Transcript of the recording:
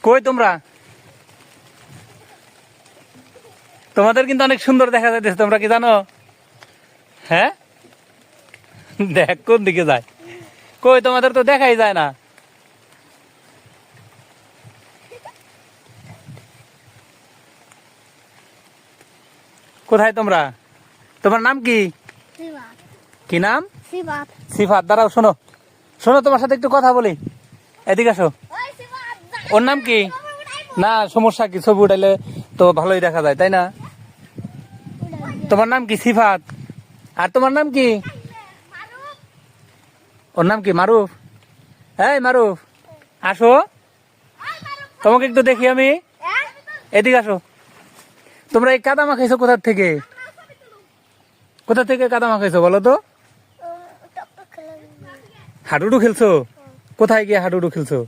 কই তোমরা? তোমাদের কিন্তু অনেক সুন্দর দেখা যাইতেছে, তোমরা কি জানো? হ্যাঁ, দেখ কোন দিকে যায়। কই তোমাদের তো দেখাই যায় না। কোথায় তোমরা? তোমার নাম কি? সিবাত। কি নাম? সিবাত। সিফাত। দাঁড়াও, শোনো শোনো, তোমার সাথে একটু কথা বলি। এদিকে আসো। ওই সিবাত, ওর নাম কি? না, সমস্যা কি? ছবি উঠাইলে তো ভালোই দেখা যায়, তাই না? তোমার নাম কি? সিফাত। আর তোমার নাম কি? ওর নাম কি? মারুফ। এই মারুফ, আসো, তোমাকে একটু দেখি আমি। এদিকে আসো। তোমরা এই কাদা মাখাইছো কোথা থেকে? কোথা থেকে কাদা মাখাইছো বলো তো? হাডুডু খেলছো? কোথায় গিয়ে হাডুডু খেলছো?